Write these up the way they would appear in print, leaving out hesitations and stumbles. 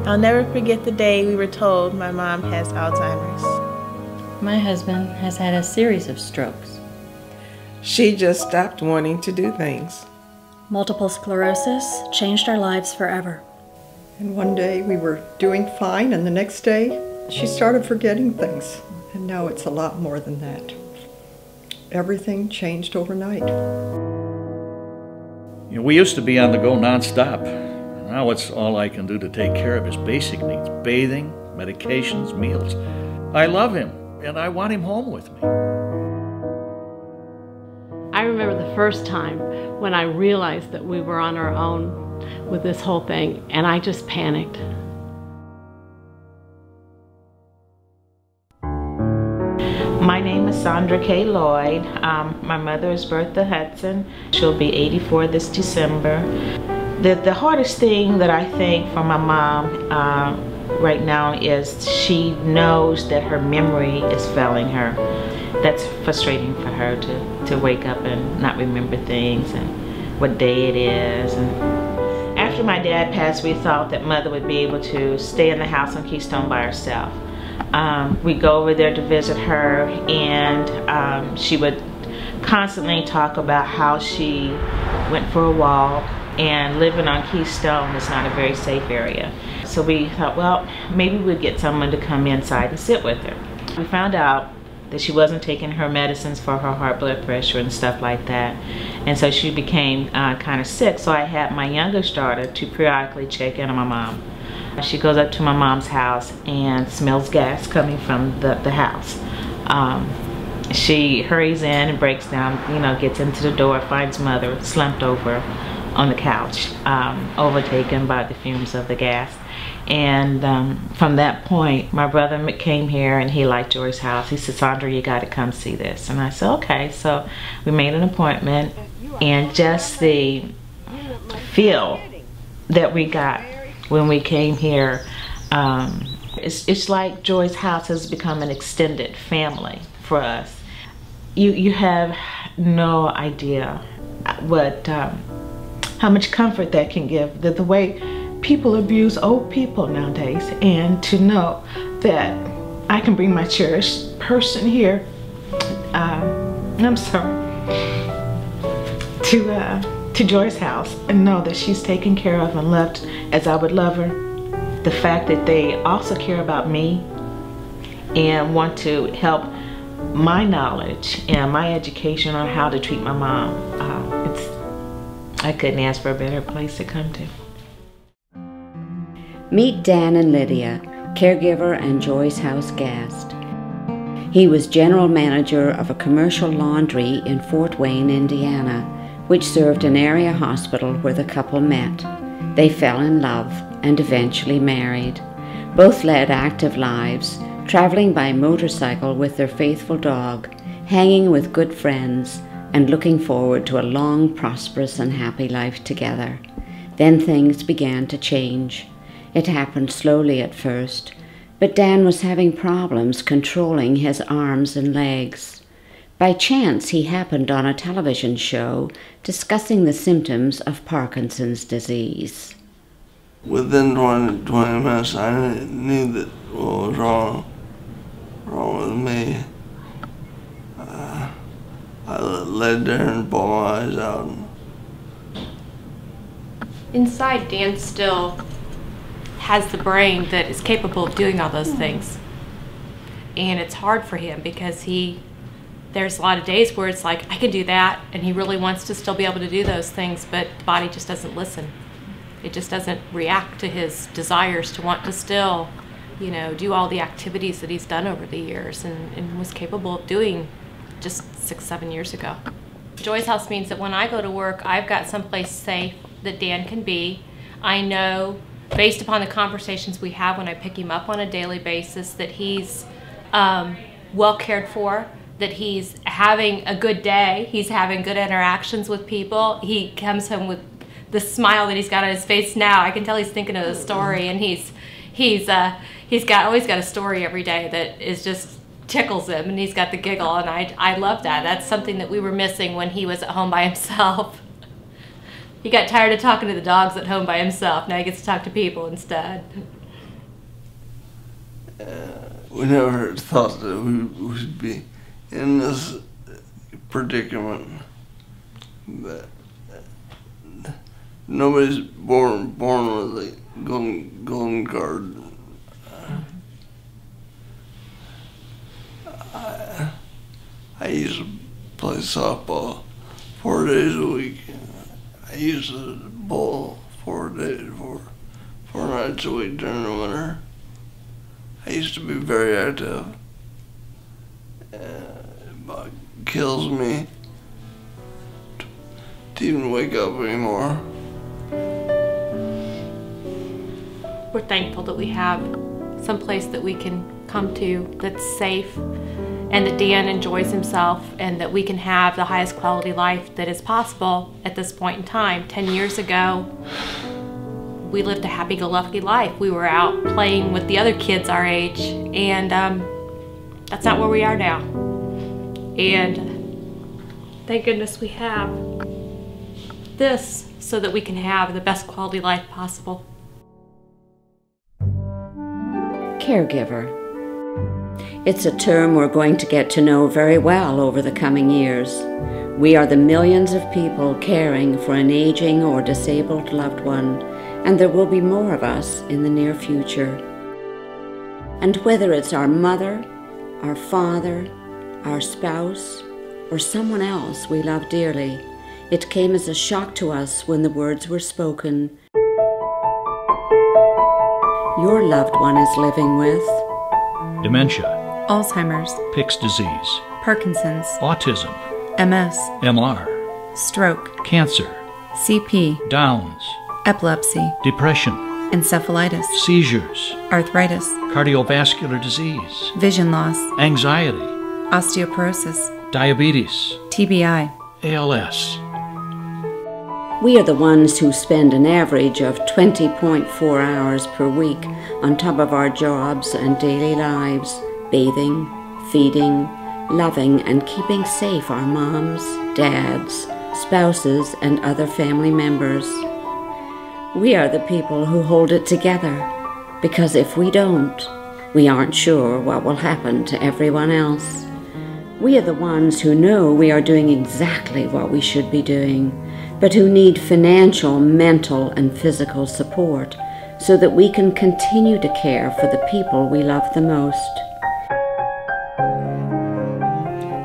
I'll never forget the day we were told my mom has Alzheimer's. My husband has had a series of strokes. She just stopped wanting to do things. Multiple sclerosis changed our lives forever. And one day we were doing fine, and the next day she started forgetting things. And now it's a lot more than that. Everything changed overnight. You know, we used to be on the go nonstop. Now it's all I can do to take care of his basic needs: bathing, medications, meals. I love him, and I want him home with me. I remember the first time when I realized that we were on our own with this whole thing, and I just panicked. My name is Sandra K Lloyd. My mother is Bertha Hudson. She'll be 84 this December. The hardest thing that I think for my mom right now is she knows that her memory is failing her. That's frustrating for her to wake up and not remember things and what day it is. And after my dad passed, we thought that mother would be able to stay in the house on Keystone by herself. We'd go over there to visit her, and she would constantly talk about how she went for a walk, and living on Keystone is not a very safe area. So we thought, well, maybe we'd get someone to come inside and sit with her. We found out that she wasn't taking her medicines for her heart, blood pressure, and stuff like that. And so she became kind of sick. So I had my youngest daughter to periodically check in on my mom. She goes up to my mom's house and smells gas coming from the house. She hurries in and breaks down, gets into the door, finds mother slumped over on the couch, overtaken by the fumes of the gas. And from that point, my brother came here, and he liked Joyce House. He said, "Sandra, you got to come see this." And I said, okay. So we made an appointment, and just the feel that we got when we came here, it's like Joyce House has become an extended family for us. You have no idea what how much comfort that can give, that the way people abuse old people nowadays, and to know that I can bring my cherished person here, I'm sorry, to Joyce House, and know that she's taken care of and loved as I would love her. The fact that they also care about me and want to help my knowledge and my education on how to treat my mom, I couldn't ask for a better place to come to. Meet Dan and Lydia, caregiver and Joyce House guest. He was general manager of a commercial laundry in Fort Wayne, Indiana, which served an area hospital where the couple met. They fell in love and eventually married. Both led active lives, traveling by motorcycle with their faithful dog, hanging with good friends, and looking forward to a long, prosperous, and happy life together. Then things began to change. It happened slowly at first, but Dan was having problems controlling his arms and legs. By chance, he happened on a television show discussing the symptoms of Parkinson's disease. Within 20 minutes, I knew that what was wrong with me. I laid there and bawled my eyes out. Inside, Dan still has the brain that is capable of doing all those things. And it's hard for him because there's a lot of days where it's like, I can do that, and he really wants to still be able to do those things, but the body just doesn't listen. It just doesn't react to his desires to want to still, do all the activities that he's done over the years and was capable of doing just 6-7 years ago. Joyce House means that when I go to work, I've got someplace safe that Dan can be. I know, based upon the conversations we have when I pick him up on a daily basis, that he's well cared for, that he's having a good day, he's having good interactions with people. He comes home with the smile that he's got on his face now. I can tell he's thinking of the story, and he's always got a story every day that is just tickles him, and he's got the giggle, and I love that. That's something that we were missing when he was at home by himself. He got tired of talking to the dogs at home by himself. Now he gets to talk to people instead. We never thought that we would be in this predicament. But nobody's born with a golden card. I used to play softball 4 days a week. I used to bowl 4 nights a week during the winter. I used to be very active. It kills me to even wake up anymore. We're thankful that we have some place that we can come to that's safe, and that Dan enjoys himself, and that we can have the highest quality life that is possible at this point in time. 10 years ago, we lived a happy-go-lucky life. We were out playing with the other kids our age, and that's not where we are now. And thank goodness we have this so that we can have the best quality life possible. Caregiver. It's a term we're going to get to know very well over the coming years. We are the millions of people caring for an aging or disabled loved one, and there will be more of us in the near future. And whether it's our mother, our father, our spouse, or someone else we love dearly, it came as a shock to us when the words were spoken. Your loved one is living with dementia, Alzheimer's, Pick's disease, Parkinson's, autism, MS, MR, stroke, cancer, CP, Downs, epilepsy, depression, encephalitis, seizures, arthritis, cardiovascular disease, vision loss, anxiety, osteoporosis, diabetes, TBI, ALS. We are the ones who spend an average of 20.4 hours per week on top of our jobs and daily lives, bathing, feeding, loving, and keeping safe our moms, dads, spouses, and other family members. We are the people who hold it together, because if we don't, we aren't sure what will happen to everyone else. We are the ones who know we are doing exactly what we should be doing, but who need financial, mental, and physical support so that we can continue to care for the people we love the most.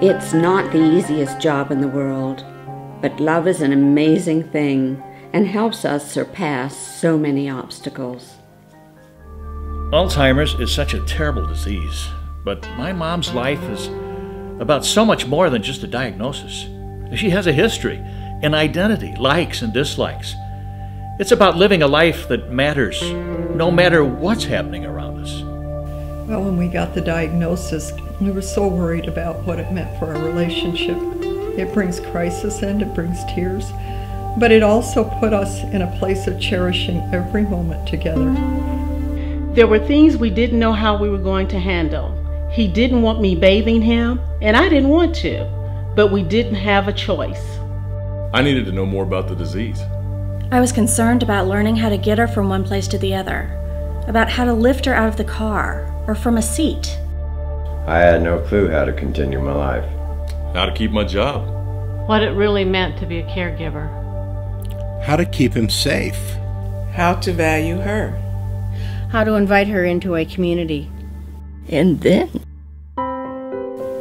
It's not the easiest job in the world, but love is an amazing thing and helps us surpass so many obstacles. Alzheimer's is such a terrible disease, but my mom's life is about so much more than just a diagnosis. She has a history, an identity, likes and dislikes. It's about living a life that matters, no matter what's happening around us. Well, when we got the diagnosis, we were so worried about what it meant for our relationship. It brings crisis and it brings tears, but it also put us in a place of cherishing every moment together. There were things we didn't know how we were going to handle. He didn't want me bathing him, and I didn't want to, but we didn't have a choice. I needed to know more about the disease. I was concerned about learning how to get her from one place to the other, about how to lift her out of the car or from a seat. I had no clue how to continue my life. How to keep my job. What it really meant to be a caregiver. How to keep him safe. How to value her. How to invite her into a community. And then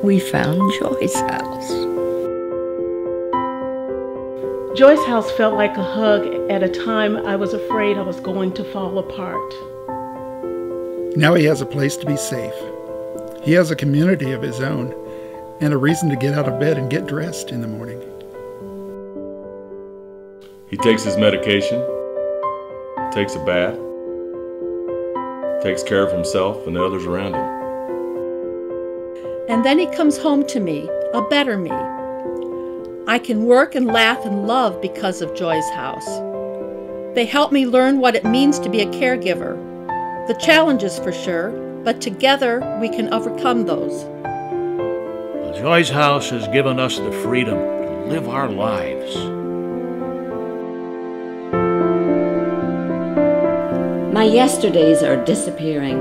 we found Joyce House. Joyce House felt like a hug at a time I was afraid I was going to fall apart. Now he has a place to be safe. He has a community of his own and a reason to get out of bed and get dressed in the morning. He takes his medication, takes a bath, takes care of himself and the others around him. And then he comes home to me, a better me. I can work and laugh and love because of Joyce House. They help me learn what it means to be a caregiver. The challenges for sure, but together we can overcome those. The Joyce House has given us the freedom to live our lives. My yesterdays are disappearing,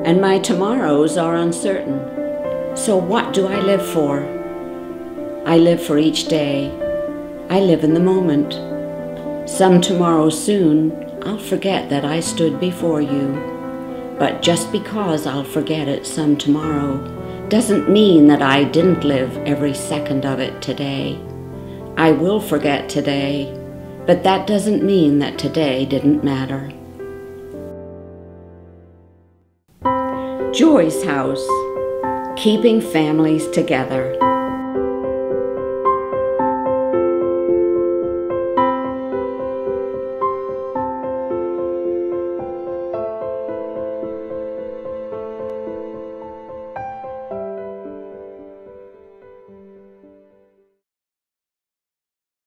and my tomorrows are uncertain. So what do I live for? I live for each day. I live in the moment. Some tomorrow soon, I'll forget that I stood before you. But just because I'll forget it some tomorrow doesn't mean that I didn't live every second of it today. I will forget today, but that doesn't mean that today didn't matter. Joyce House, keeping families together.